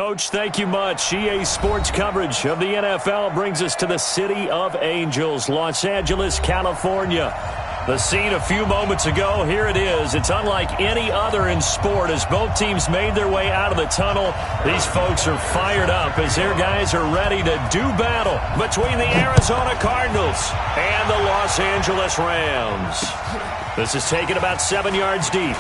Coach, thank you much. EA Sports coverage of the NFL brings us to the City of Angels, Los Angeles, California. The scene a few moments ago, here it is. It's unlike any other in sport as both teams made their way out of the tunnel. These folks are fired up as their guys are ready to do battle between the Arizona Cardinals and the Los Angeles Rams. This is taken about 7 yards deep.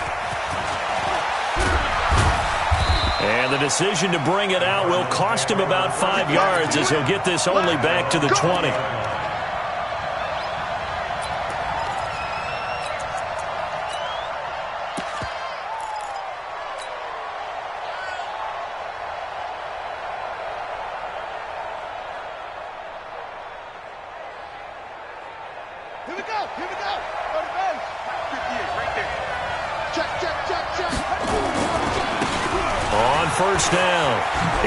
And the decision to bring it out will cost him about 5 yards as he'll get this only back to the 20. Here we go. Go to base. 58 right there. Check. On first down,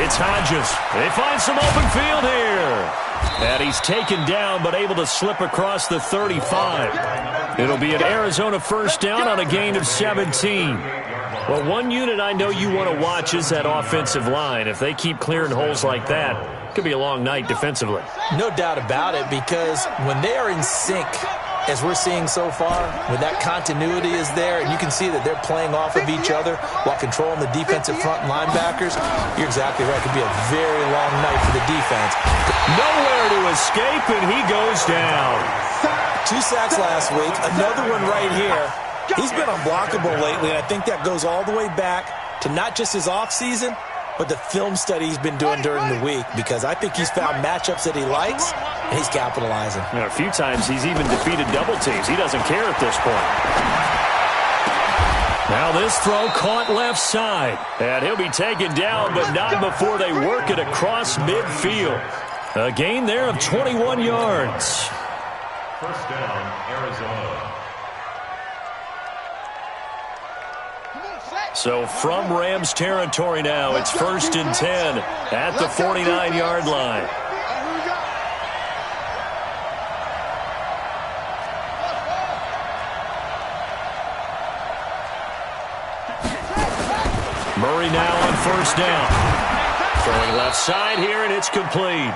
it's Hodges. They find some open field here. And he's taken down but able to slip across the 35. It'll be an Arizona first down on a gain of 17. Well, one unit I know you want to watch is that offensive line. If they keep clearing holes like that, it could be a long night defensively. No doubt about it, because when they are in sync, as we're seeing so far, when that continuity is there, and you can see that they're playing off of each other while controlling the defensive front linebackers, you're exactly right. It could be a very long night for the defense. Nowhere to escape, and he goes down. 2 sacks last week, another one right here. He's been unblockable lately, and I think that goes all the way back to not just his offseason, but the film study he's been doing during the week, because I think he's found matchups that he likes, and he's capitalizing. A few times he's even defeated double teams. He doesn't care at this point. Now this throw caught left side, and he'll be taken down, but not before they work it across midfield. A gain there of 21 yards. First down, Arizona. So from Rams territory now, it's 1st and 10 at the 49-yard line. Murray now on first down. Throwing left side here, and it's complete.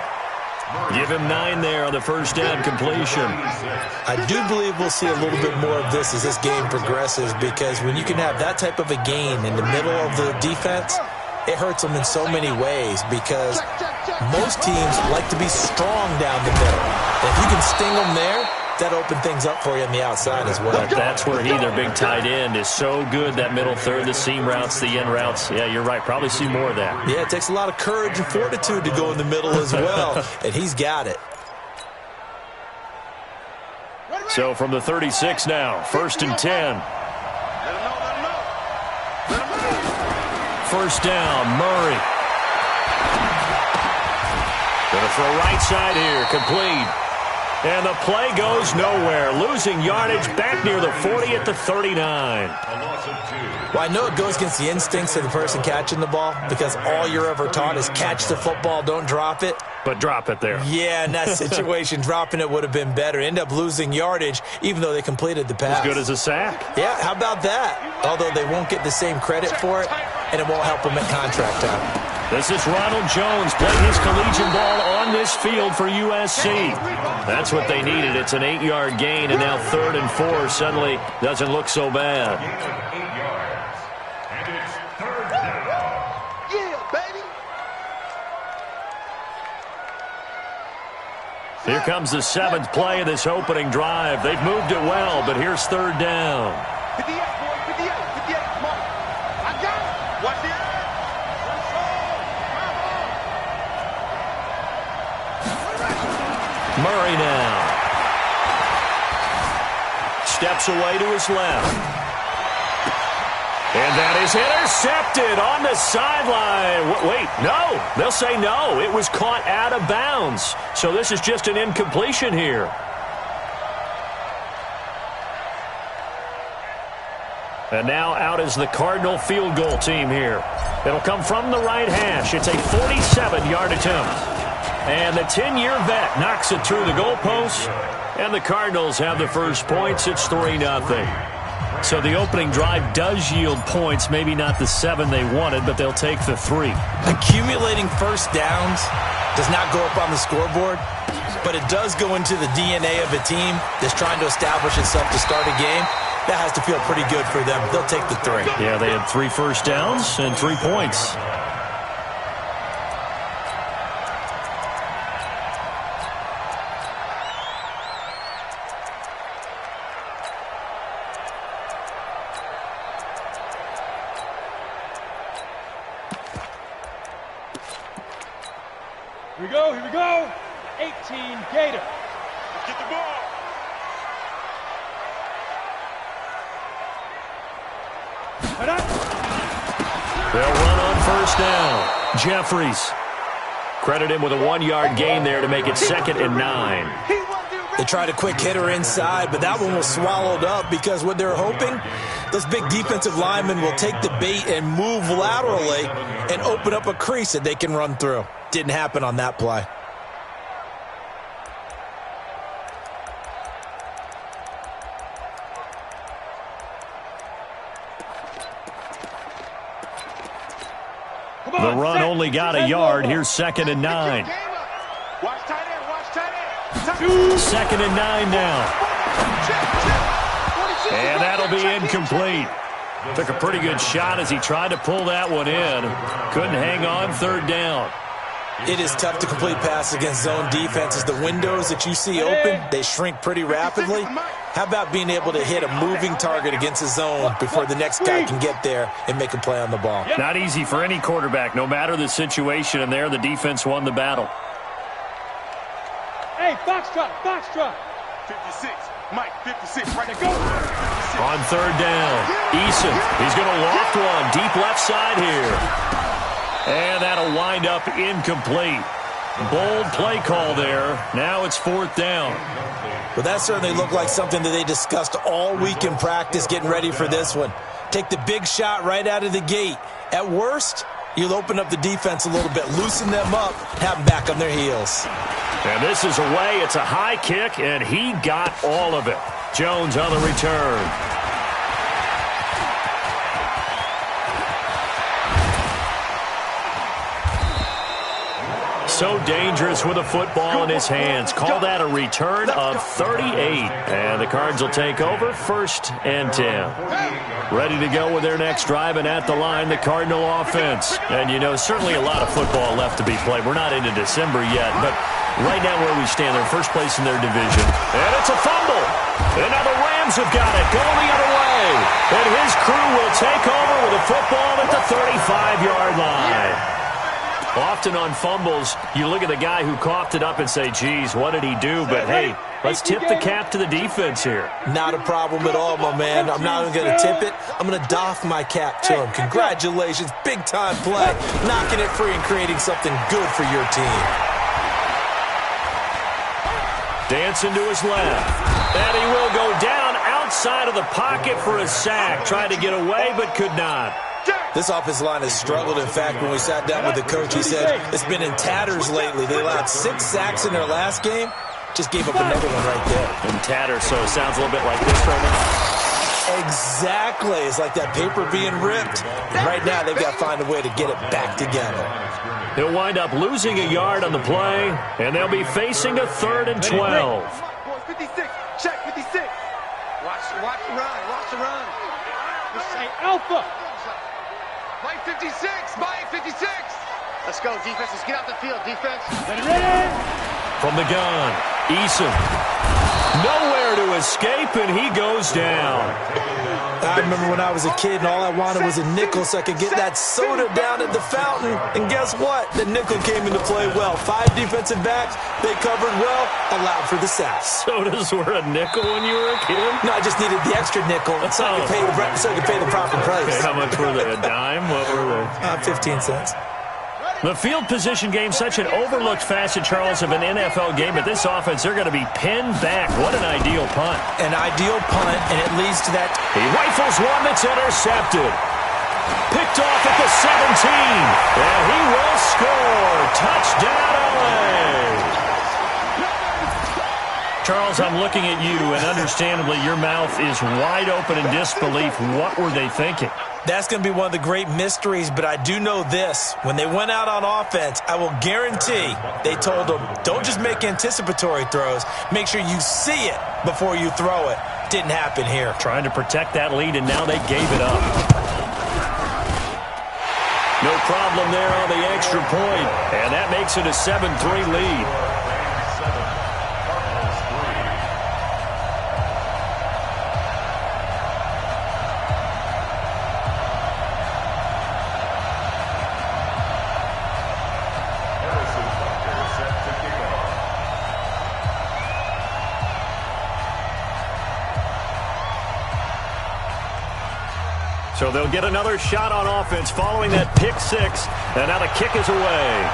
Give him 9 there on the first down completion. I do believe we'll see a little bit more of this as this game progresses, because when you can have that type of a gain in the middle of the defense, it hurts them in so many ways, because most teams like to be strong down the middle. And if you can sting them there, that opens things up for you on the outside as well. But that's where their big tight end, is so good, that middle third, the seam routes, the in routes. Yeah, you're right. Probably see more of that. Yeah, it takes a lot of courage and fortitude to go in the middle as well, and he's got it. So from the 36 now, 1st and 10. First down, Murray. Gonna throw right side here, complete. And the play goes nowhere. Losing yardage back near the 40 at the 39. Well, I know it goes against the instincts of the person catching the ball, because all you're ever taught is catch the football, don't drop it. But drop it there. Yeah, in that situation, dropping it would have been better. End up losing yardage, even though they completed the pass. As good as a sack. Yeah, how about that? Although they won't get the same credit for it, and it won't help them at contract time. This is Ronald Jones playing his collegiate ball on this field for USC. That's what they needed. It's an 8-yard gain, and now 3rd and 4 suddenly doesn't look so bad. 8 yards. And it's 3rd down. Yeah, baby. Here comes the 7th play of this opening drive. They've moved it well, but here's 3rd down. 58, boy. 58. Come on. I got it. Watch this. Murray now. Steps away to his left. And that is intercepted on the sideline. Wait, no. They'll say no. It was caught out of bounds. So this is just an incompletion here. And now out is the Cardinal field goal team here. It'll come from the right hash. It's a 47-yard attempt. And the 10-year vet knocks it through the goalpost. And the Cardinals have the first points. It's 3-0. So the opening drive does yield points, maybe not the 7 they wanted, but they'll take the 3. Accumulating first downs does not go up on the scoreboard, but it does go into the DNA of a team that's trying to establish itself to start a game. That has to feel pretty good for them. They'll take the 3. Yeah, they had 3 first downs and 3 points. Here we go. 18 Gator. Let's get the ball. They'll run on first down. Jeffries. Credit him with a 1-yard gain there to make it 2nd and 9. They tried a quick hitter inside, but that one was swallowed up because what they're hoping, those big defensive linemen will take the bait and move laterally and open up a crease that they can run through. Didn't happen on that play. The run only got a yard. Here's 2nd and 9. Watch tight end, watch tight end. 2nd and 9 now. And that'll be incomplete. Took a pretty good shot as he tried to pull that one in. Couldn't hang on 3rd down. It is tough to complete passes against zone defenses. The windows that you see open, they shrink pretty rapidly. How about being able to hit a moving target against a zone before the next guy can get there and make a play on the ball? Not easy for any quarterback, no matter the situation, and there the defense won the battle. Hey, foxtrot, foxtrot. 56, Mike, 56, right there, go. On 3rd down, Eason, he's going to loft one, deep left side here. And that'll wind up incomplete. Bold play call there. Now it's 4th down. Well, that certainly looked like something that they discussed all week in practice getting ready for this one. Take the big shot right out of the gate. At worst, you'll open up the defense a little bit, loosen them up, have them back on their heels. And this is away. It's a high kick, and he got all of it. Jones on the return. So dangerous with a football in his hands. Call that a return of 38. And the Cards will take over 1st and 10. Ready to go with their next drive, and at the line, the Cardinal offense. And, you know, certainly a lot of football left to be played. We're not into December yet, but right now where we stand, they're first place in their division. And it's a fumble. And now the Rams have got it, going the other way. And his crew will take over with a football at the 35-yard line. Often on fumbles, you look at the guy who coughed it up and say, geez, what did he do? But, hey, let's tip the cap to the defense here. Not a problem at all, my man. I'm not even going to tip it. I'm going to doff my cap to him. Congratulations. Big-time play. Knocking it free and creating something good for your team. Dancing to his left. And he will go down outside of the pocket for a sack. Tried to get away, but could not. This offensive line has struggled. In fact, when we sat down with the coach, he said it's been in tatters lately. They allowed 6 sacks in their last game. Just gave up another one right there. In tatters, so it sounds a little bit like this right now. Exactly. It's like that paper being ripped. And right now, they've got to find a way to get it back together. They'll wind up losing a yard on the play, and they'll be facing a 3rd and 12. 56, check 56. Watch the run, watch the run. This ain't alpha. Mike 56, Mike 56. Let's go, defense. Let's get out the field, defense. Ready? From the gun, Eason. Nowhere to escape, and he goes down. I remember when I was a kid and all I wanted was a nickel so I could get that soda down at the fountain. And guess what? The nickel came into play well. 5 defensive backs, they covered well, allowed for the sack. Sodas were a nickel when you were a kid? No, I just needed the extra nickel so I could pay the proper price. Okay, how much were they? A dime? What were they? 15 cents. The field position game, such an overlooked facet, Charles, of an NFL game. But this offense, they're going to be pinned back. What an ideal punt. An ideal punt, and it leads to that. He rifles one that's intercepted. Picked off at the 17. And he will score. Touchdown, LA. Charles, Charles, I'm looking at you, and understandably, your mouth is wide open in disbelief. What were they thinking? That's going to be one of the great mysteries, but I do know this. When they went out on offense, I will guarantee they told them, don't just make anticipatory throws. Make sure you see it before you throw it. Didn't happen here. Trying to protect that lead, and now they gave it up. No problem there on the extra point, and that makes it a 7-3 lead. So they'll get another shot on offense following that pick six. And now the kick is away.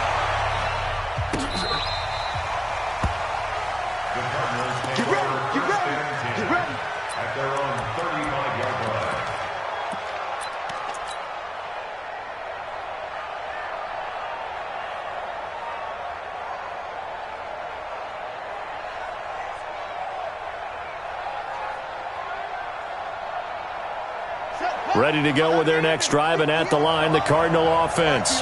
Get ready, get ready, get ready. At their own 35-yard line. Ready to go with their next drive, and at the line, the Cardinal offense.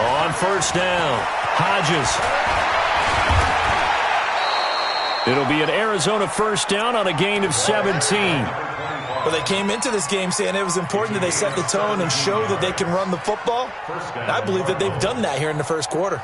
On first down, Hodges. It'll be an Arizona first down on a gain of 17. Well, they came into this game saying it was important that they set the tone and show that they can run the football. And I believe that they've done that here in the first quarter.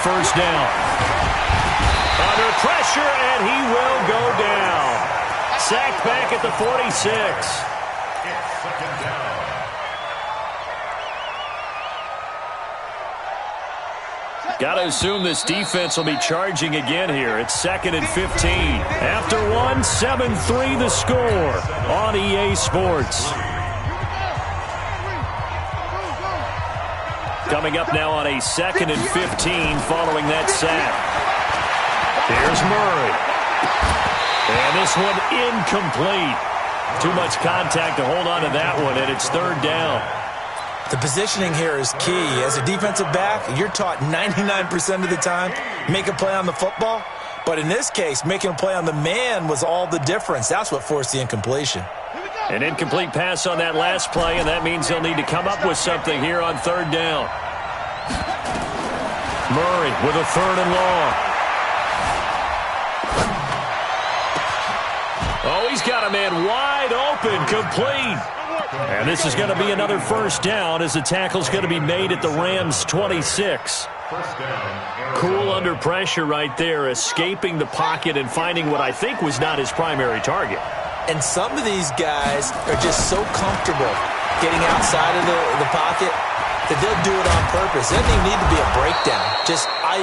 First down. Under pressure, and he will go down. Sacked back at the 46. It's second down. Got to assume this defense will be charging again here. It's 2nd and 15. After one, 7-3 the score on EA Sports. Coming up now on a 2nd and 15 following that sack. Here's Murray. And this one incomplete. Too much contact to hold on to that one, and it's 3rd down. The positioning here is key. As a defensive back, you're taught 99% of the time, make a play on the football. But in this case, making a play on the man was all the difference. That's what forced the incompletion. An incomplete pass on that last play, and that means they'll need to come up with something here on 3rd down. Murray with a 3rd and long. Oh, he's got a man wide open, complete. And this is going to be another first down as the tackle's going to be made at the Rams' 26. Cool under pressure right there, escaping the pocket and finding what I think was not his primary target. And some of these guys are just so comfortable getting outside of the pocket that they'll do it on purpose. It doesn't even need to be a breakdown.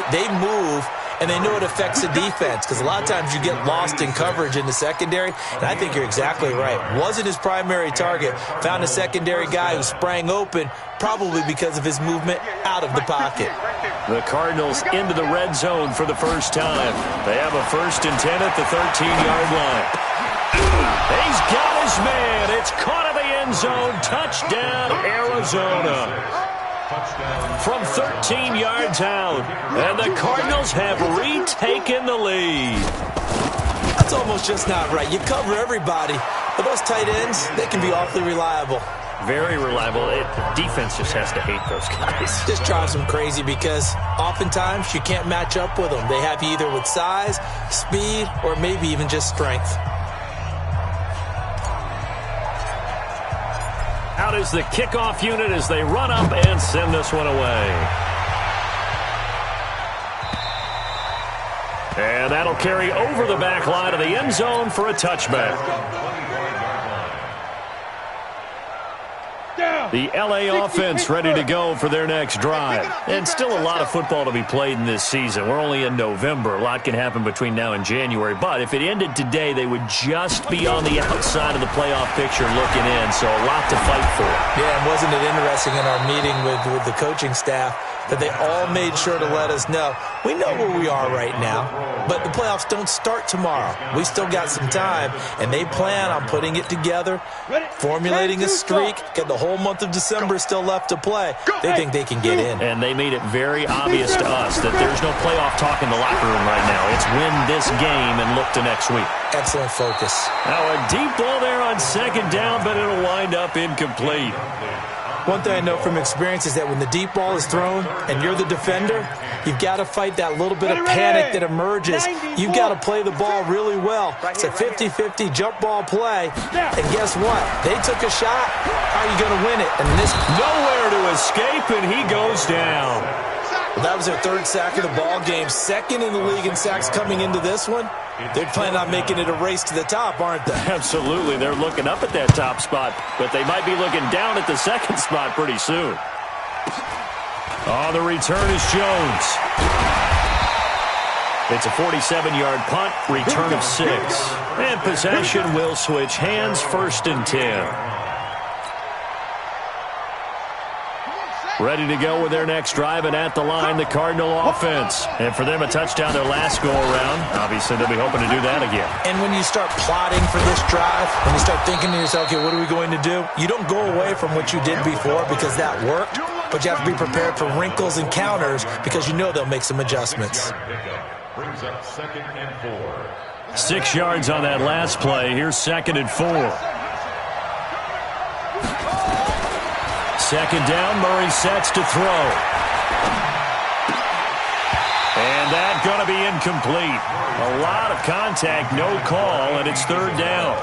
They move, and they know it affects the defense because a lot of times you get lost in coverage in the secondary, and I think you're exactly right. Wasn't his primary target. Found a secondary guy who sprang open, probably because of his movement out of the pocket. The Cardinals into the red zone for the first time. They have a 1st and 10 at the 13-yard line. He's got his man. It's caught in the end zone. Touchdown, Arizona. From 13 yards out. And the Cardinals have retaken the lead. That's almost just not right. You cover everybody. But those tight ends, they can be awfully reliable. Very reliable. Defense just has to hate those guys. Just drives them crazy because oftentimes you can't match up with them. They have you either with size, speed, or maybe even just strength. Out is the kickoff unit as they run up and send this one away. And that'll carry over the back line of the end zone for a touchback. The LA offense ready to go for their next drive. And still a lot of football to be played in this season. We're only in November. A lot can happen between now and January. But if it ended today, they would just be on the outside of the playoff picture looking in. So a lot to fight for. Yeah, and wasn't it interesting in our meeting with the coaching staff that they all made sure to let us know, we know where we are right now, but the playoffs don't start tomorrow. We still got some time, and they plan on putting it together, formulating a streak, get the whole month of December still left to play. They think they can get in. And they made it very obvious to us that there's no playoff talk in the locker room right now. It's win this game and look to next week. Excellent focus. Now a deep ball there on second down, but it'll wind up incomplete. One thing I know from experience is that when the deep ball is thrown and you're the defender, you've got to fight that little bit of panic that emerges. You've got to play the ball really well. It's a 50-50 jump ball play. And guess what? They took a shot. How are you going to win it? And this nowhere to escape, and he goes down. Well, that was their third sack of the ball game. Second in the league in sacks coming into this one. They're planning on making it a race to the top, aren't they? Absolutely. They're looking up at that top spot, but they might be looking down at the second spot pretty soon. Oh, the return is Jones. It's a 47-yard punt, return of 6. And possession will switch hands, 1st and 10. Ready to go with their next drive, and at the line, the Cardinal offense. And for them, a touchdown their last go-around. Obviously, they'll be hoping to do that again. And when you start plotting for this drive, when you start thinking to yourself, okay, what are we going to do? You don't go away from what you did before because that worked, but you have to be prepared for wrinkles and counters because you know they'll make some adjustments. Brings up 2nd and 4. 6 yards on that last play. Here's 2nd and 4. Second down, Murray sets to throw. And that's going to be incomplete. A lot of contact, no call, and it's 3rd down.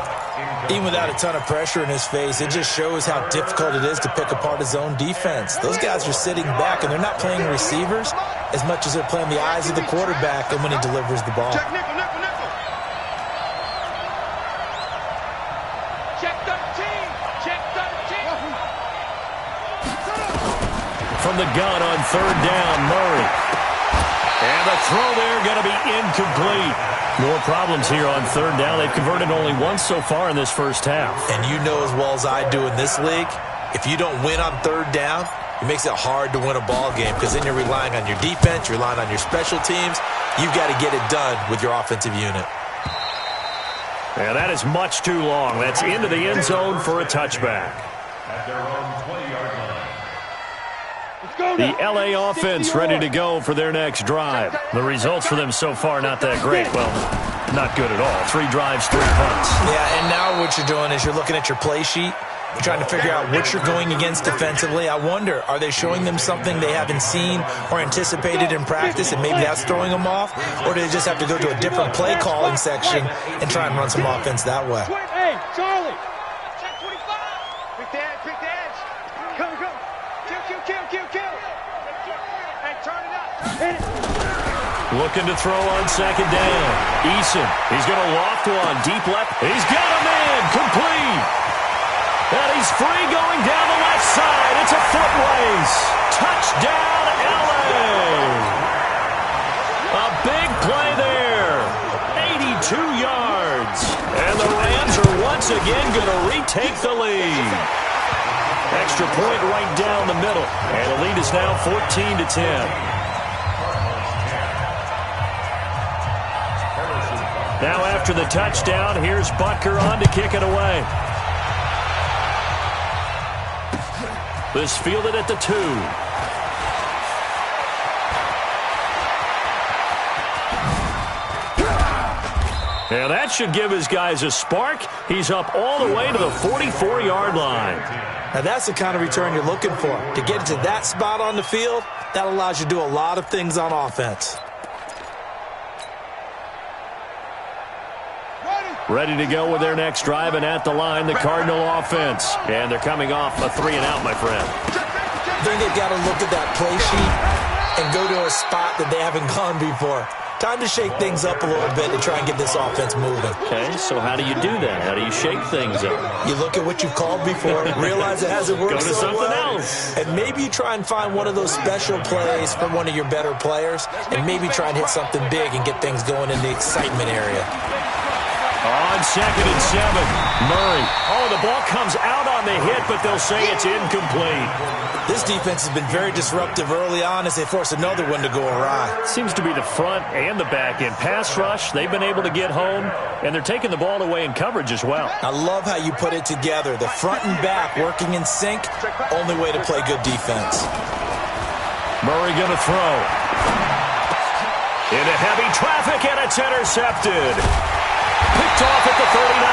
Even without a ton of pressure in his face, it just shows how difficult it is to pick apart his own defense. Those guys are sitting back, and they're not playing receivers as much as they're playing the eyes of the quarterback and when he delivers the ball. From the gun on 3rd down, Murray. And the throw there going to be incomplete. More problems here on 3rd down. They've converted only once so far in this first half. And you know as well as I do in this league, if you don't win on 3rd down, it makes it hard to win a ball game because then you're relying on your defense, you're relying on your special teams. You've got to get it done with your offensive unit. And that is much too long. That's into the end zone for a touchback. At their own 20-yard line. The LA offense ready to go for their next drive. The results for them so far not that great. Well, not good at all. 3 drives, 3 punts. Yeah, and now what you're doing is you're looking at your play sheet. You're trying to figure out what you're going against defensively. I wonder, are they showing them something they haven't seen or anticipated in practice, and maybe that's throwing them off? Or do they just have to go to a different play calling section and try and run some offense that way? Hey, Charlie. Check 25. Pick the edge, pick the edge. Come. Kill. Hey, turn it up. Hit it. Looking to throw on 2nd down. Eason, he's going to loft one. Deep left. He's got a man. Complete. And he's free going down the left side. It's a foot race. Touchdown, LA. A big play there. 82 yards. And the Rams are once again going to retake the lead. Extra point right down the middle. And the lead is now 14-10. Now after the touchdown, here's Butker on to kick it away. This fielded at the 2. And that should give his guys a spark. He's up all the way to the 44-yard line. Now that's the kind of return you're looking for. To get to that spot on the field, that allows you to do a lot of things on offense. Ready to go with their next drive, and at the line, the Cardinal offense. And they're coming off a 3-and-out, my friend. I think they've got to look at that play sheet and go to a spot that they haven't gone before. Time to shake things up a little bit to try and get this offense moving. Okay, so how do you do that? How do you shake things up? You look at what you've called before, realize it hasn't worked Go to so something well, else. and maybe you try and find one of those special plays from one of your better players, and maybe try and hit something big and get things going in the excitement area. On 2nd and 7, Murray. Oh, the ball comes out on the hit, but they'll say it's incomplete. This defense has been very disruptive early on as they force another one to go awry. Seems to be the front and the back end. Pass rush, they've been able to get home, and they're taking the ball away in coverage as well. I love how you put it together. The front and back working in sync, only way to play good defense. Murray going to throw. Into heavy traffic, and it's intercepted. Picked off at the 39.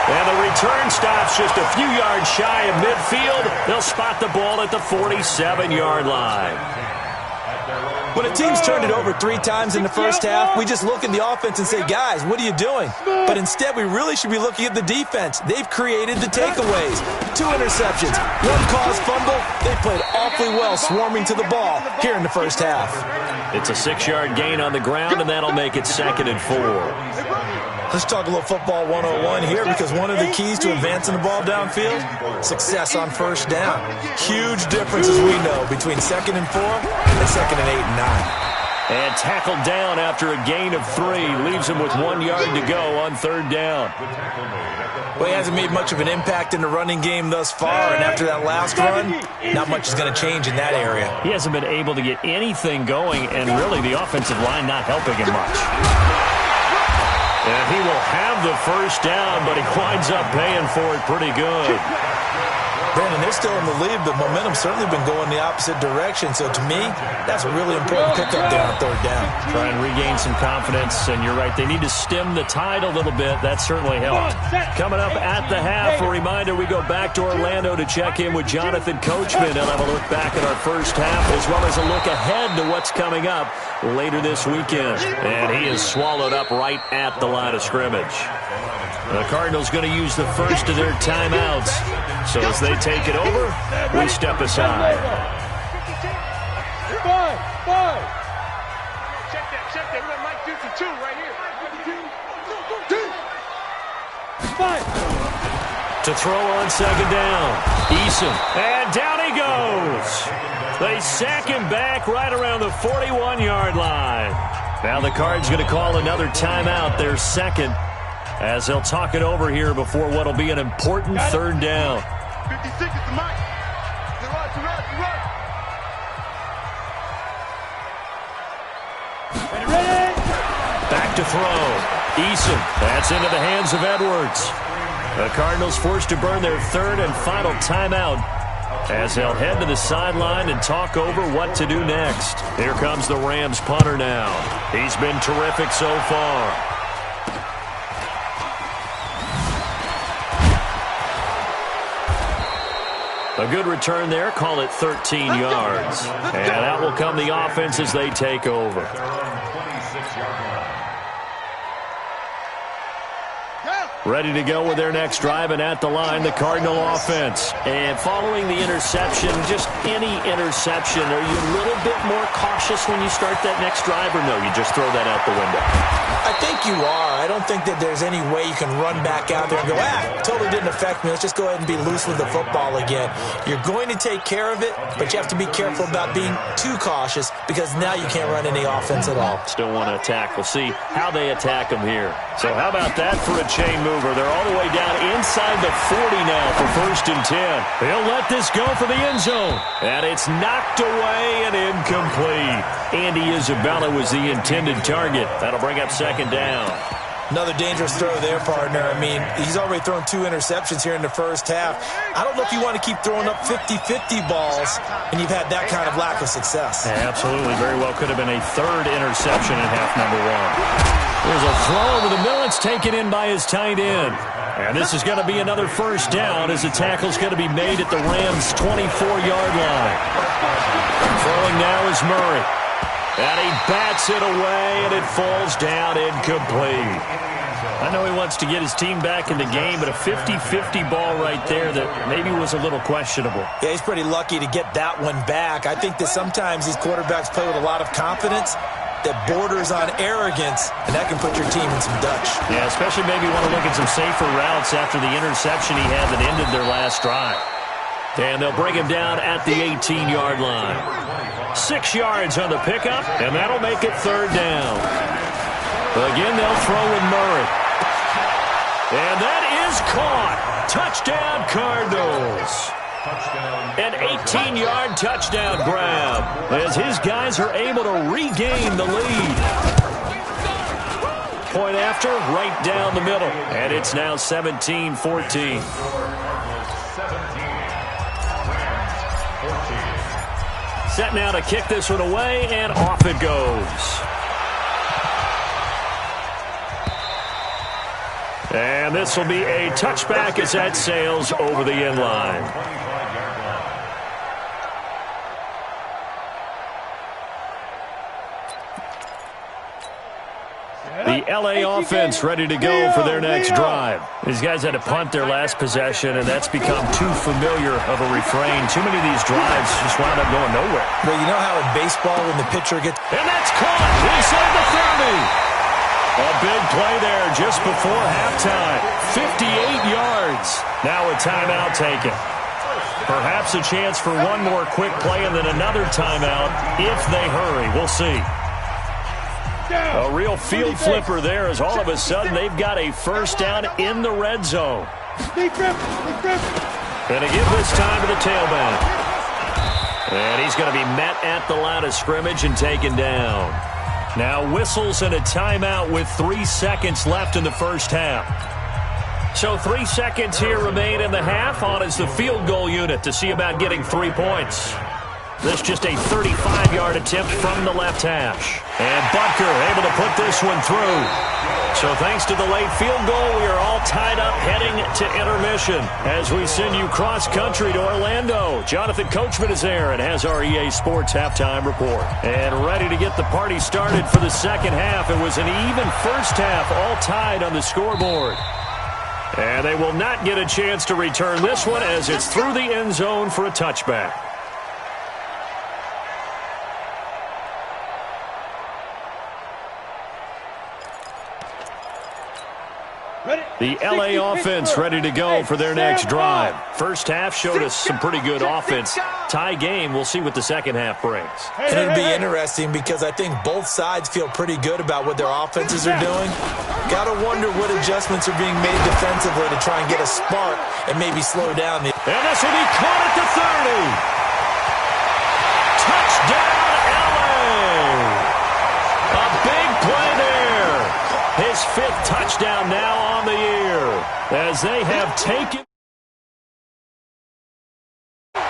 And the return stops just a few yards shy of midfield. They'll spot the ball at the 47-yard line. When a team's turned it over 3 times in the first half, we just look at the offense and say, guys, what are you doing? But instead, we really should be looking at the defense. They've created the takeaways. 2 interceptions, 1 caused fumble. They played awfully well swarming to the ball here in the first half. It's a 6-yard gain on the ground, and that'll make it 2nd and 4. Let's talk a little football 101 here, because one of the keys to advancing the ball downfield, success on first down. Huge difference, as we know, between 2nd and 4 and 2nd and 8 and 9. And tackled down after a gain of 3. Leaves him with 1 yard to go on 3rd down. Well, he hasn't made much of an impact in the running game thus far, and after that last run, not much is going to change in that area. He hasn't been able to get anything going, and really the offensive line not helping him much. And he will have the first down, but he winds up paying for it pretty good. Brandon, they're still in the lead, but momentum's certainly been going the opposite direction. So to me, that's a really important pickup there on 3rd down. Try and regain some confidence, and you're right, they need to stem the tide a little bit. That certainly helped. Coming up at the half, a reminder, we go back to Orlando to check in with Jonathan Coachman. He'll have a look back at our first half, as well as a look ahead to what's coming up later this weekend. And he is swallowed up right at the line of scrimmage. The Cardinals going to use the first of their timeouts. So as they take it over, we step aside. Check that. We got Mike 52 right here. To throw on 2nd down. Eason. And down he goes. They sack him back right around the 41-yard line. Now the Cards going to call another timeout, their 2nd, as they'll talk it over here before what will be an important 3rd down. 56 is the mic. Back to throw. Eason. That's into the hands of Edwards. The Cardinals forced to burn their 3rd and final timeout, as they'll head to the sideline and talk over what to do next. Here comes the Rams punter now. He's been terrific so far. A good return there, call it 13 yards. And out will come the offense as they take over. Ready to go with their next drive, and at the line, the Cardinal offense. And following the interception, just any interception, are you a little bit more cautious when you start that next drive, or no, you just throw that out the window? I think you are. I don't think that there's any way you can run back out there and go, totally didn't affect me. Let's just go ahead and be loose with the football again. You're going to take care of it, but you have to be careful about being too cautious, because now you can't run any offense at all. Still want to attack. We'll see how they attack them here. So how about that for a chain mover? They're all the way down inside the 40 now for 1st and 10. They'll let this go for the end zone. And it's knocked away and incomplete. Andy Isabella was the intended target. That'll bring up 2nd down. Another dangerous throw there, partner. I mean, he's already thrown 2 interceptions here in the first half. I don't know if you want to keep throwing up 50-50 balls, and you've had that kind of lack of success. Yeah, absolutely. Very well could have been a 3rd interception in half number 1. There's a throw over the middle. It's taken in by his tight end. And this is going to be another 1st down, as the tackle's going to be made at the Rams' 24-yard line. Throwing now is Murray. And he bats it away, and it falls down incomplete. I know he wants to get his team back in the game, but a 50-50 ball right there that maybe was a little questionable. Yeah, he's pretty lucky to get that one back. I think that sometimes these quarterbacks play with a lot of confidence, that borders on arrogance, and that can put your team in some Dutch. Yeah, especially maybe want to look at some safer routes after the interception he had that ended their last drive. And they'll bring him down at the 18-yard line. 6 yards on the pickup, and that'll make it 3rd down. Again, they'll throw with Murray. And that is caught. Touchdown, Cardinals. An 18-yard touchdown grab as his guys are able to regain the lead. Point after, right down the middle. And it's now 17-14. Set now to kick this one away, and off it goes. And this will be a touchback as that sails over the end line. The LA offense ready to go for their next drive. These guys had to punt their last possession, and that's become too familiar of a refrain. Too many of these drives just wound up going nowhere. Well, you know how in baseball when the pitcher gets... And that's caught inside the 30. A big play there just before halftime. 58 yards. Now a timeout taken. Perhaps a chance for one more quick play and then another timeout if they hurry. We'll see. A real field flipper there as all of a sudden they've got a first down in the red zone. And again this time to the tailback. And he's going to be met at the line of scrimmage and taken down. Now whistles and a timeout with 3 seconds left in the first half. So 3 seconds here remain in the half. On is the field goal unit to see about getting 3 points. This just a 35-yard attempt from the left hash. And Butker able to put this one through. So thanks to the late field goal, we are all tied up heading to intermission as we send you cross-country to Orlando. Jonathan Coachman is there and has our EA Sports halftime report. And ready to get the party started for the second half. It was an even first half, all tied on the scoreboard. And they will not get a chance to return this one as it's through the end zone for a touchback. The LA offense ready to go for their next drive. First half showed us some pretty good offense. Tie game, we'll see what the second half brings. And it'll be interesting because I think both sides feel pretty good about what their offenses are doing. Got to wonder what adjustments are being made defensively to try and get a spark and maybe slow down the... And this will be caught at the 30. Touchdown, LA! A big play there. His 5th touchdown now on the year as they have taken.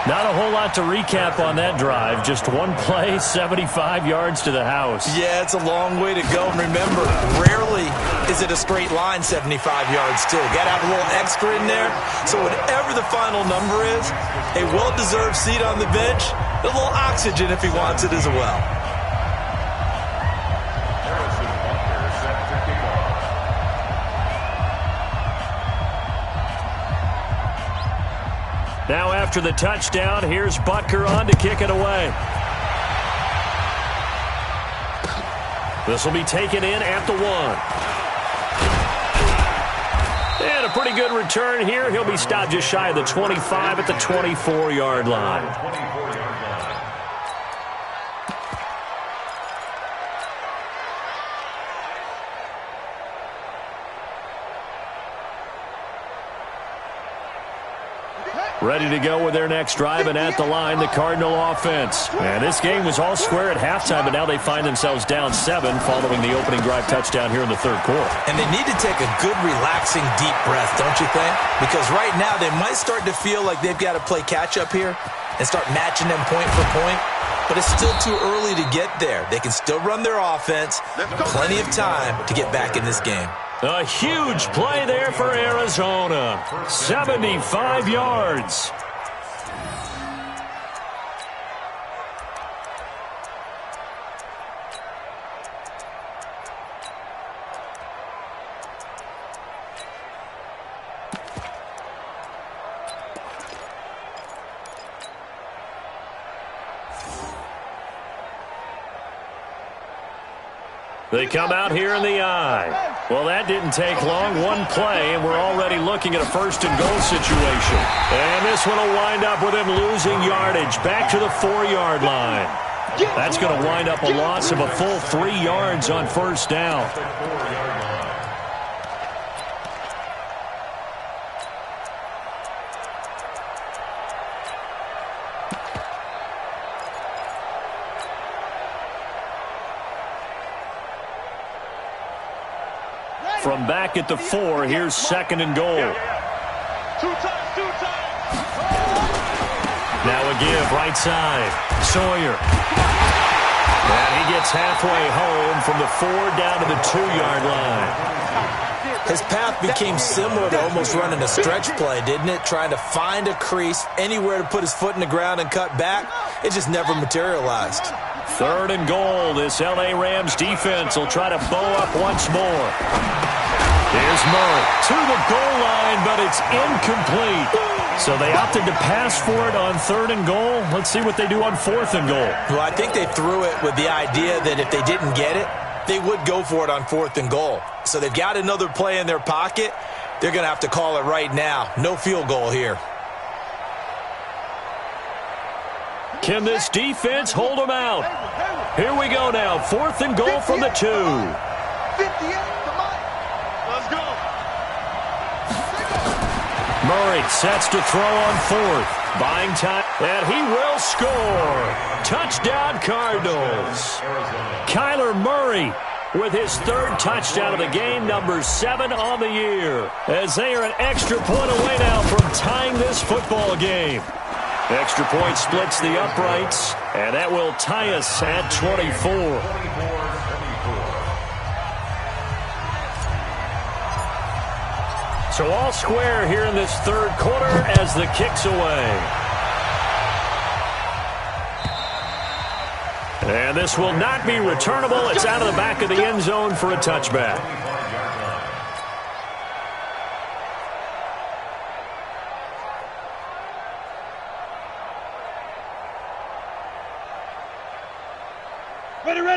Not a whole lot to recap on that drive. Just one play, 75 yards to the house. Yeah, it's a long way to go. Remember, rarely is it a straight line 75 yards too. Got to have a little extra in there. So whatever the final number is, a well-deserved seat on the bench, a little oxygen if he wants it as well. Now after the touchdown, here's Butker on to kick it away. This will be taken in at the 1. And a pretty good return here. He'll be stopped just shy of the 25 at the 24-yard line. Ready to go with their next drive, and at the line, the Cardinal offense. And this game was all square at halftime, but now they find themselves down 7 following the opening drive touchdown here in the third quarter. And they need to take a good, relaxing, deep breath, don't you think? Because right now, they might start to feel like they've got to play catch-up here and start matching them point for point. But it's still too early to get there. They can still run their offense. Plenty of time to get back in this game. A huge play there for Arizona. 75 yards. They come out here in the I. Well, that didn't take long. One play, and we're already looking at a first-and-goal situation. And this one will wind up with him losing yardage back to the 4-yard line. That's going to wind up a loss of a full 3 yards on first down. From back at the 4, here's second and goal. Now a give, right side. Sawyer. And he gets halfway home from the 4 down to the 2-yard line. His path became similar to almost running a stretch play, didn't it? Trying to find a crease, anywhere to put his foot in the ground and cut back. It just never materialized. Third and goal. This L.A. Rams defense will try to bow up once more. Here's Murray to the goal line, but it's incomplete. So they opted to pass for it on third and goal. Let's see what they do on fourth and goal. Well, I think they threw it with the idea that if they didn't get it, they would go for it on fourth and goal. So they've got another play in their pocket. They're going to have to call it right now. No field goal here. Can this defense hold them out? Here we go now. Fourth and goal from the 2. 58, let's go. Murray sets to throw on fourth. Buying time, and he will score. Touchdown, Cardinals. Kyler Murray with his 3rd touchdown of the game, number 7 on the year, as they are an extra point away now from tying this football game. Extra point splits the uprights, and that will tie us at 24. So all square here in this 3rd quarter as the kick's away. And this will not be returnable. It's out of the back of the end zone for a touchback.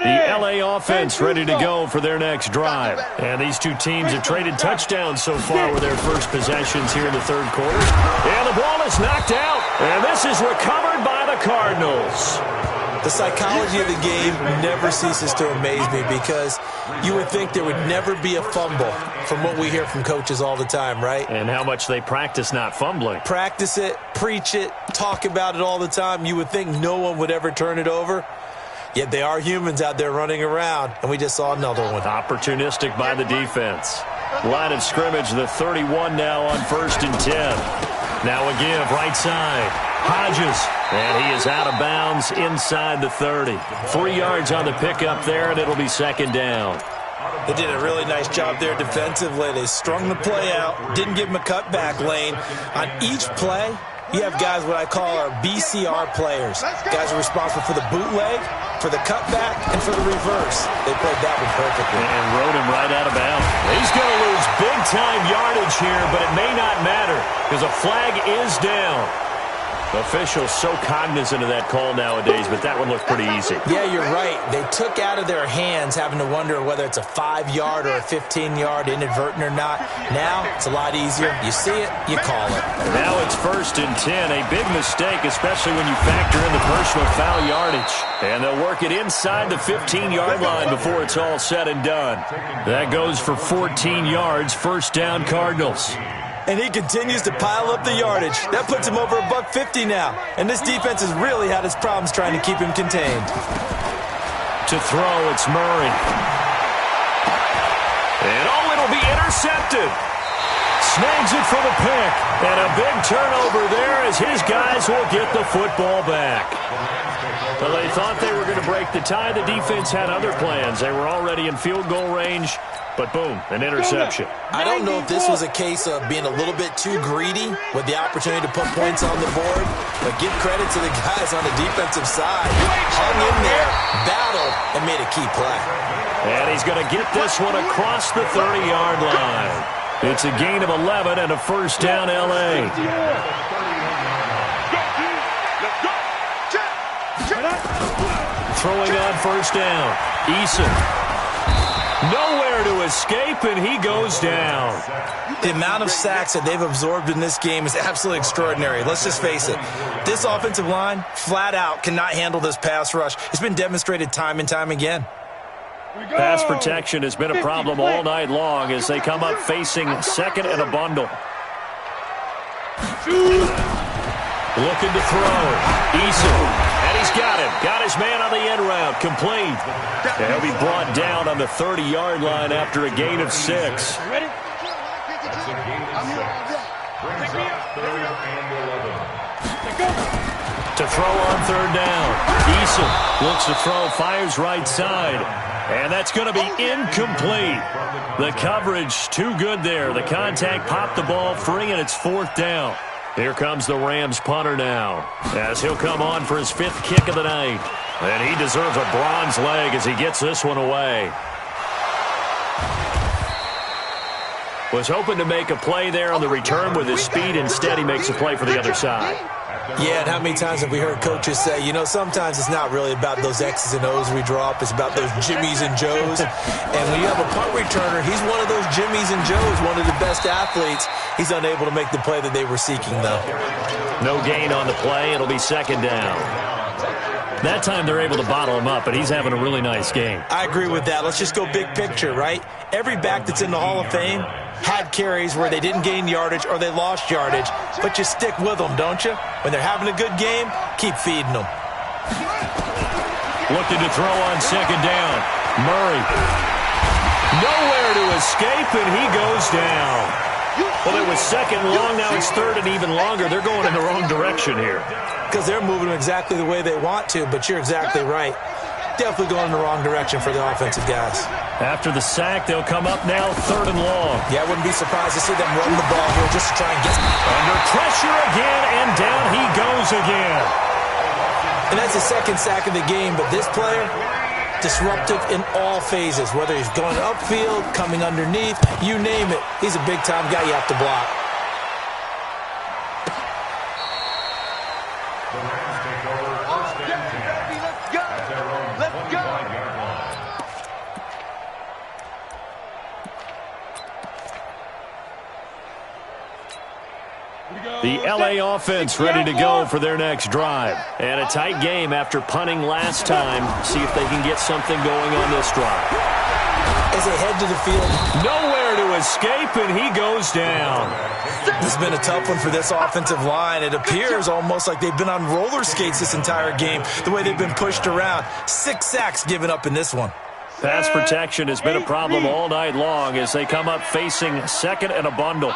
The L.A. offense ready to go for their next drive. And these two teams have traded touchdowns so far with their first possessions here in the 3rd quarter. And the ball is knocked out. And this is recovered by the Cardinals. The psychology of the game never ceases to amaze me because you would think there would never be a fumble from what we hear from coaches all the time, right? And how much they practice not fumbling. Practice it, preach it, talk about it all the time. You would think no one would ever turn it over. Yet they are humans out there running around, and we just saw another one. Opportunistic by the defense. Line of scrimmage, the 31 now on 1st and 10. Now a give, right side. Hodges, and he is out of bounds inside the 30. 3 yards on the pickup there, and it'll be 2nd down. They did a really nice job there defensively. They strung the play out, didn't give him a cutback lane. On each play, you have guys what I call our BCR players. Guys are responsible for the bootleg, for the cutback, and for the reverse. They played that one perfectly. And rode him right out of bounds. He's going to lose big-time yardage here, but it may not matter because a flag is down. Officials so cognizant of that call nowadays, but that one looked pretty easy. Yeah, you're right. They took out of their hands having to wonder whether it's a 5-yard or a 15-yard, inadvertent or not. Now, it's a lot easier. You see it, you call it. Now it's 1st and 10. A big mistake, especially when you factor in the personal foul yardage. And they'll work it inside the 15-yard line before it's all said and done. That goes for 14 yards. 1st down, Cardinals. And he continues to pile up the yardage. That puts him over $150 now. And this defense has really had its problems trying to keep him contained. To throw, it's Murray. And it'll be intercepted. Snags it for the pick. And a big turnover there as his guys will get the football back. Well, they thought they were going to break the tie. The defense had other plans. They were already in field goal range. But boom, an interception. I don't know if this was a case of being a little bit too greedy with the opportunity to put points on the board, but give credit to the guys on the defensive side. Hung in there, battled, and made a key play. And he's going to get this one across the 30-yard line. It's a gain of 11 and a 1st down, L.A. Throwing on 1st down. Eason. Nowhere to escape, and he goes down. The amount of sacks that they've absorbed in this game is absolutely extraordinary. Let's just face it. This offensive line, flat out, cannot handle this pass rush. It's been demonstrated time and time again. Pass protection has been a problem all night long as they come up facing second and a bundle. Looking to throw. Eason. And he's got him. Got his man on the end route. Complete. And he'll be brought down on the 30-yard line after a gain of 6. Ready? That's a gain of 6. Brings up 3rd and 11. To throw on 3rd down. Eason looks to throw, fires right side. And that's going to be incomplete. The coverage too good there. The contact popped the ball free, and it's 4th down. Here comes the Rams punter now, as he'll come on for his 5th kick of the night. And he deserves a bronze leg as he gets this one away. Was hoping to make a play there on the return with his speed. Instead, he makes a play for the other side. Yeah, and how many times have we heard coaches say, you know, sometimes it's not really about those X's and O's we drop. It's about those Jimmies and Joes. And when you have a punt returner, he's one of those Jimmies and Joes, one of the best athletes. He's unable to make the play that they were seeking, though. No gain on the play. It'll be 2nd down. That time they're able to bottle him up, but he's having a really nice game. I agree with that. Let's just go big picture, right? Every back that's in the Hall of Fame had carries where they didn't gain yardage or they lost yardage, but you stick with them, don't you? When they're having a good game, keep feeding them. Looking to throw on 2nd down. Murray. Nowhere to escape, and he goes down. Well, it was 2nd long, now it's 3rd and even longer. They're going in the wrong direction here. Because they're moving exactly the way they want to, but you're exactly right. Definitely going in the wrong direction for the offensive guys. After the sack, they'll come up now 3rd and long. Yeah, I wouldn't be surprised to see them run the ball here just to try and get... Under pressure again, and down he goes again. And that's the 2nd sack of the game, but this player, disruptive in all phases, whether he's going upfield, coming underneath, you name it. He's a big-time guy you have to block. The Rams take over 1st and 10. At their own 25-yard line. The LA offense ready to go for their next drive. And a tight game after punting last time. See if they can get something going on this drive. As they head to the field. Nowhere to escape, and he goes down. This has been a tough one for this offensive line. It appears almost like they've been on roller skates this entire game, the way they've been pushed around. 6 sacks given up in this one. Pass protection has been a problem all night long as they come up facing 2nd and a bundle.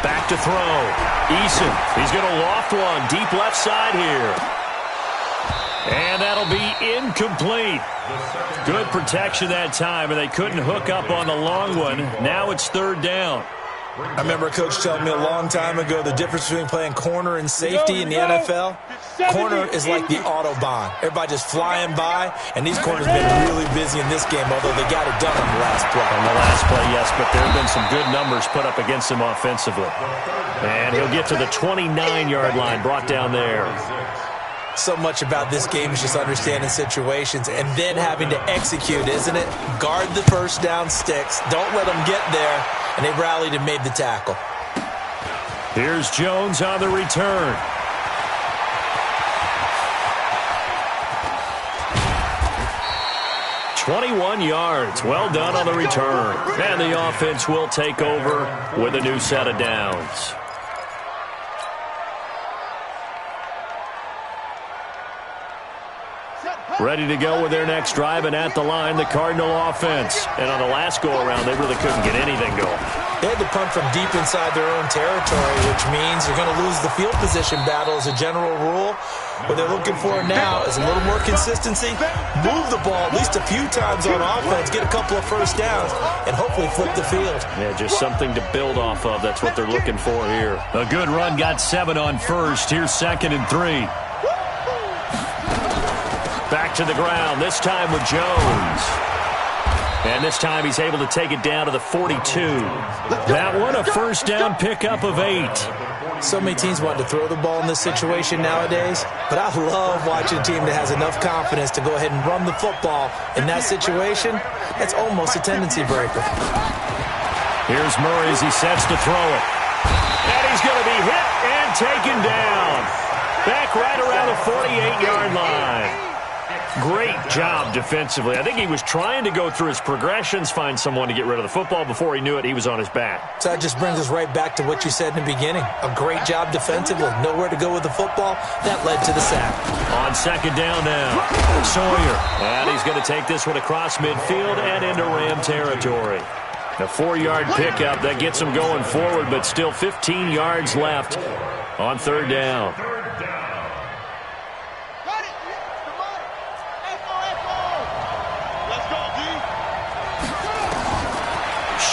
Back to throw. Eason, he's going to loft one deep left side here. And that'll be incomplete. Good protection that time, and they couldn't hook up on the long one. Now it's 3rd down. I remember a coach telling me a long time ago the difference between playing corner and safety in the NFL. Corner is like the Autobahn. Everybody just flying by, and these corners have been really busy in this game, although they got it done on the last play. On the last play, yes, but there have been some good numbers put up against him offensively. And he'll get to the 29-yard line, brought down there. So much about this game is just understanding situations and then having to execute, isn't it? Guard the first down sticks. Don't let them get there. And they rallied and made the tackle. Here's Jones on the return. "21 yards. Well done on the return. And the offense will take over with a new set of downs. Ready to go with their next drive, and at the line, the Cardinal offense. And on the last go-around, they really couldn't get anything going. They had to punt from deep inside their own territory, which means they're going to lose the field position battle as a general rule. What they're looking for now is a little more consistency, move the ball at least a few times on offense, get a couple of first downs, and hopefully flip the field. Yeah, just something to build off of. That's what they're looking for here. A good run, got 7 on first. Here's 2nd and 3. Back to the ground, this time with Jones. And this time he's able to take it down to the 42. That one a first down pickup of 8. So many teams want to throw the ball in this situation nowadays, but I love watching a team that has enough confidence to go ahead and run the football. In that situation, that's almost a tendency breaker. Here's Murray as he sets to throw it. And he's going to be hit and taken down. Back right around the 48-yard line. Great job defensively. I think he was trying to go through his progressions, find someone to get rid of the football. Before he knew it, he was on his back. So that just brings us right back to what you said in the beginning. A great job defensively. Nowhere to go with the football. That led to the sack. On second down now, Sawyer. And he's going to take this one across midfield and into Ram territory. A 4-yard pickup that gets him going forward, but still 15 yards left on third down.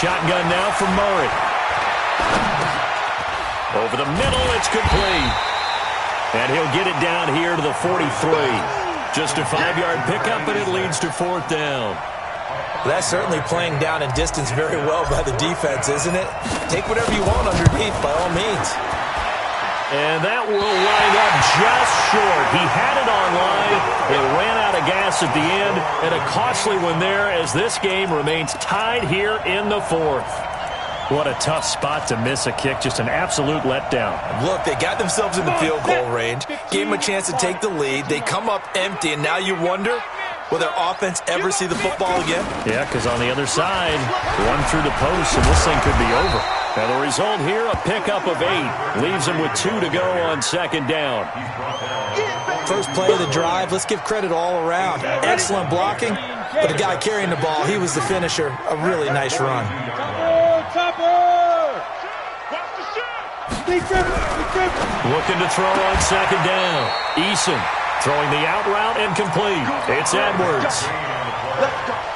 Shotgun now from Murray. Over the middle, it's complete. And he'll get it down here to the 43. Just a 5-yard pickup, and it leads to fourth down. That's certainly playing down and distance very well by the defense, isn't it? Take whatever you want underneath, by all means. And that will wind up just short. He had it on line. It ran out of gas at the end, and a costly one there as this game remains tied here in the fourth. What a tough spot to miss a kick. Just an absolute letdown. Look, they got themselves in the field goal range, gave them a chance to take the lead. They come up empty, and now you wonder, will their offense ever see the football again? Yeah, because on the other side, one through the post, and this thing could be over. And the result here, a pickup of 8. Leaves them with 2 to go on second down. First play of the drive, let's give credit all around. Excellent blocking, but the guy carrying the ball, he was the finisher. A really nice run. Looking to throw on second down. Eason throwing the out route and complete. It's Edwards.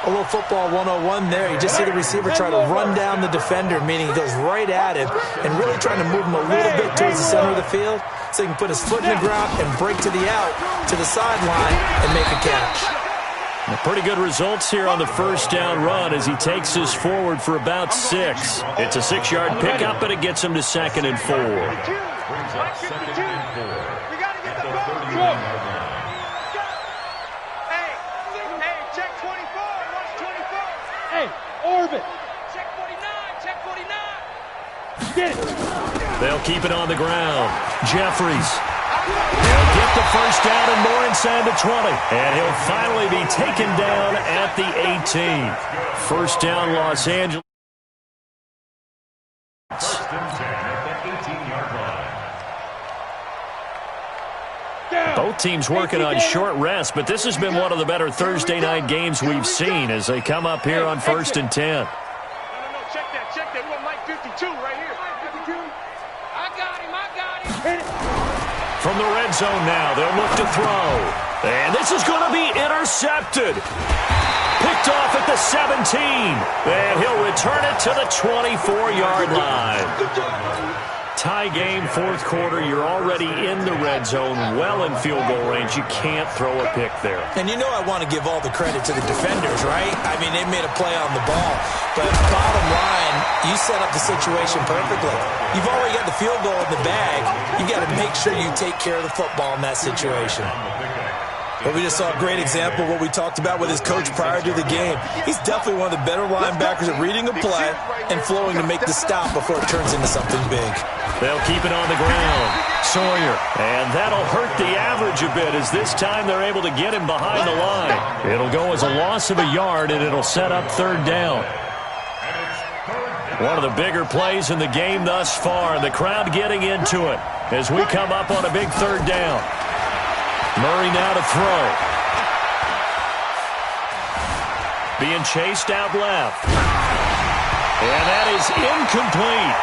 A little football 101 there. You just see the receiver try to run down the defender, meaning he goes right at him and really trying to move him a little bit towards the center of the field so he can put his foot in the ground and break to the out, to the sideline, and make a catch. Pretty good results here on the first down run as he takes this forward for about 6. It's a 6-yard pickup, and it gets him to second and 4. Orbit. Check 49. Check 49. Get it. They'll keep it on the ground. Jeffries. He'll get the first down and more inside the 20. And he'll finally be taken down at the 18. First down, Los Angeles. First and 10 at the 18-yard line. Both teams working on short rest, but this has been one of the better Thursday night games we've seen as they come up here on first and 10. No, check that. We want Mike 52 right here. Mike 52. I got him. Hit it. From the red zone now, they'll look to throw. And this is going to be intercepted. Picked off at the 17. And he'll return it to the 24-yard line. Tie game, fourth quarter. You're already in the red zone, well in field goal range. You can't throw a pick there. And you know I want to give all the credit to the defenders, right? I mean, they made a play on the ball. But bottom line, you set up the situation perfectly. You've already got the field goal in the bag. You got to make sure you take care of the football in that situation. But we just saw a great example of what we talked about with his coach prior to the game. He's definitely one of the better linebackers at reading a play and flowing to make the stop before it turns into something big. They'll keep it on the ground. Sawyer. And that'll hurt the average a bit as this time they're able to get him behind the line. It'll go as a loss of a yard, and it'll set up third down. One of the bigger plays in the game thus far, and the crowd getting into it as we come up on a big third down. Murray now to throw. Being chased out left. And that is incomplete.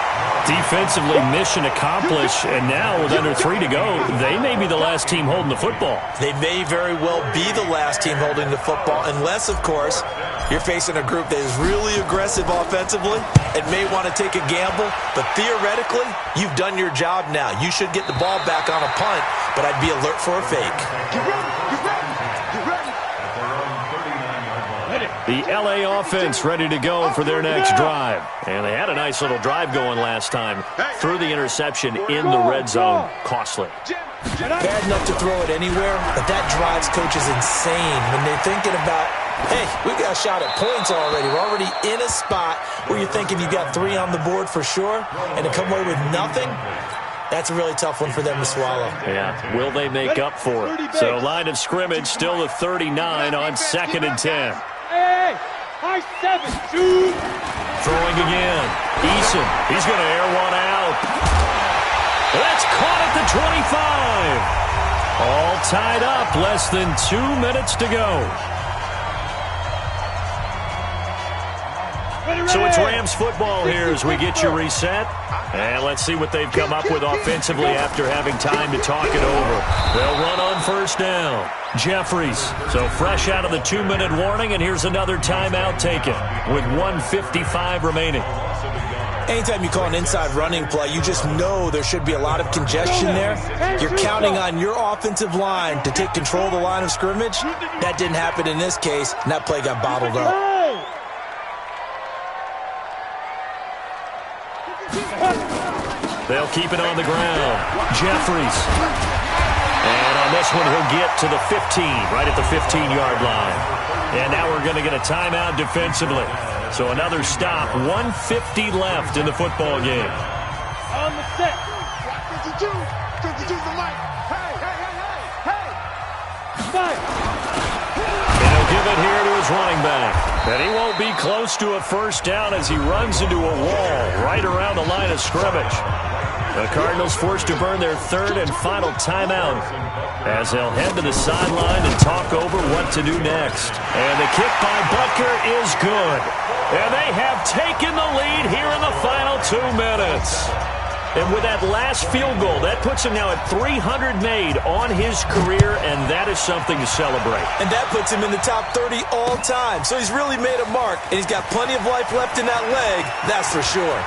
Defensively, mission accomplished. And now with under 3 to go, they may be the last team holding the football. They may very well be the last team holding the football, unless, of course, you're facing a group that is really aggressive offensively and may want to take a gamble. But theoretically, you've done your job now. You should get the ball back on a punt, but I'd be alert for a fake. The LA offense ready to go for their next drive. And they had a nice little drive going last time. Threw the interception in the red zone. Costly. Bad enough to throw it anywhere, but that drives coaches insane when they're thinking about, hey, we got a shot at points already. We're already in a spot where you're thinking you got 3 on the board for sure, and to come away with nothing, that's a really tough one for them to swallow. Yeah, will they make up for it? So line of scrimmage still the 39 on 2nd and 10. Hey, high 7, shoot. Throwing again. Eason, he's going to air one out. That's caught at the 25. All tied up, less than 2 minutes to go. So it's Rams football here as we get you reset. And let's see what they've come up with offensively after having time to talk it over. They'll run on first down. Jeffries, so fresh out of the 2-minute warning, and here's another timeout taken with 1:55 remaining. Anytime you call an inside running play, you just know there should be a lot of congestion there. You're counting on your offensive line to take control of the line of scrimmage. That didn't happen in this case, and that play got bottled up. They'll keep it on the ground. Jeffries. And on this one, he'll get to the 15, right at the 15-yard line. And now we're going to get a timeout defensively. So another stop. 1:50 left in the football game. On the set. 52. 52's the mic. Hey, hey, hey, hey, hey. Five. And he'll give it here to his running back. And he won't be close to a first down as he runs into a wall right around the line of scrimmage. The Cardinals forced to burn their 3rd and final timeout as they'll head to the sideline and talk over what to do next. And the kick by Butker is good. And they have taken the lead here in the final 2 minutes. And with that last field goal, that puts him now at 300 made on his career, and that is something to celebrate. And that puts him in the top 30 all time. So he's really made a mark, and he's got plenty of life left in that leg, that's for sure.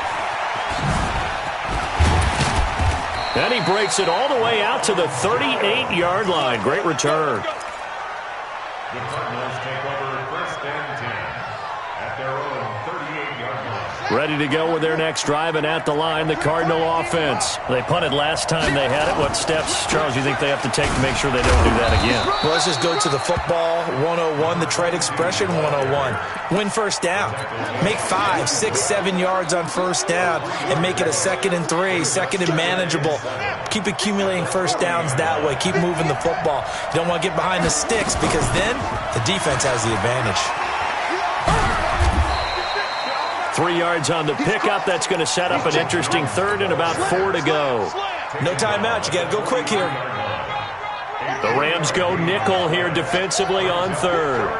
And he breaks it all the way out to the 38-yard line. Great return. The Cardinals take over 1st and 10 at their own 38-yard line. Ready to go with their next drive, and at the line, the Cardinal offense. They punted last time they had it. What steps, Charles, do you think they have to take to make sure they don't do that again? Well, let's just go to the football 101, the trade expression 101. Win first down. Make 5, 6, 7 yards on first down and make it a 2nd and 3, 2nd and manageable. Keep accumulating first downs that way. Keep moving the football. You don't want to get behind the sticks because then the defense has the advantage. 3 yards on the pickup. That's going to set up an interesting 3rd and about 4 to go. No timeout. You got to go quick here. The Rams go nickel here defensively on 3rd.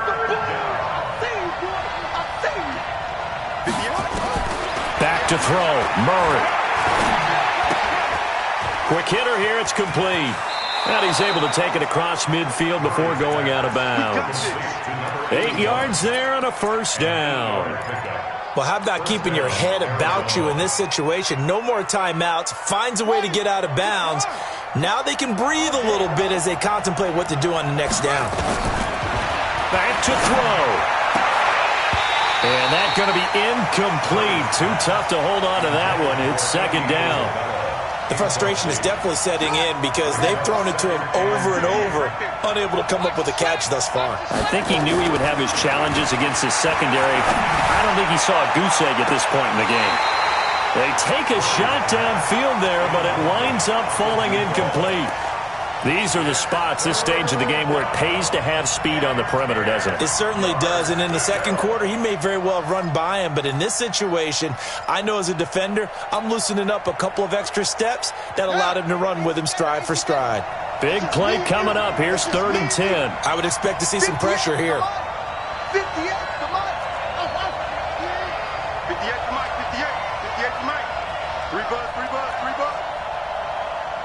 Back to throw. Murray. Quick hitter here. It's complete. And he's able to take it across midfield before going out of bounds. 8 yards there and a first down. Well, how about keeping your head about you in this situation? No more timeouts. Finds a way to get out of bounds. Now they can breathe a little bit as they contemplate what to do on the next down. Back to throw. And that's going to be incomplete. Too tough to hold on to that one. It's 2nd down. The frustration is definitely setting in because they've thrown it to him over and over, unable to come up with a catch thus far. I think he knew he would have his challenges against his secondary. I don't think he saw a goose egg at this point in the game. They take a shot downfield there, but it winds up falling incomplete. These are the spots, this stage of the game, where it pays to have speed on the perimeter, doesn't it? It certainly does, and in the second quarter, he may very well run by him, but in this situation, I know as a defender, I'm loosening up a couple of extra steps that allowed him to run with him stride for stride. Big play coming up. Here's 3rd and 10. I would expect to see some pressure here. 58 to Mike. 58 to Mike. 58 to Mike. 3 bud.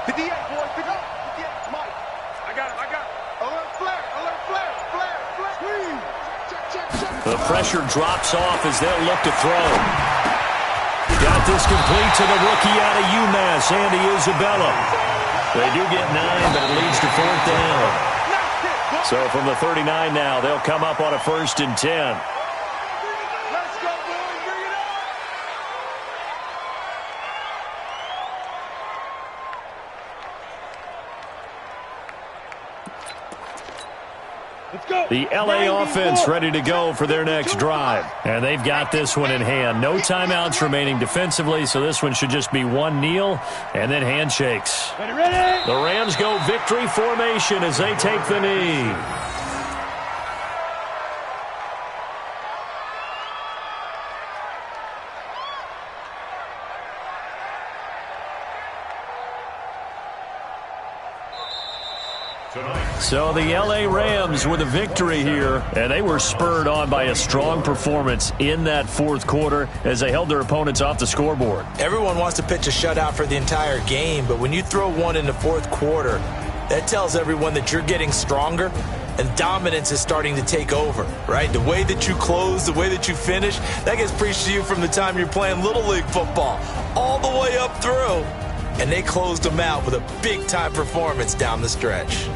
58, boys. Pick up. 58 to Mike. I got it. Alert flare. Check. The pressure drops off as they'll look to throw. Got this complete to the rookie out of UMass, Andy Isabella. They do get 9, but it leads to 4th down. So from the 39 now, they'll come up on a 1st and 10. Let's go. The LA offense ready to go for their next drive. And they've got this one in hand. No timeouts remaining defensively, so this one should just be one kneel and then handshakes. Ready? The Rams go victory formation as they take the knee. So the L.A. Rams with a victory here, and they were spurred on by a strong performance in that fourth quarter as they held their opponents off the scoreboard. Everyone wants to pitch a shutout for the entire game, but when you throw one in the fourth quarter, that tells everyone that you're getting stronger and dominance is starting to take over, right? The way that you close, the way that you finish, that gets preached to you from the time you're playing Little League football all the way up through. And they closed them out with a big-time performance down the stretch.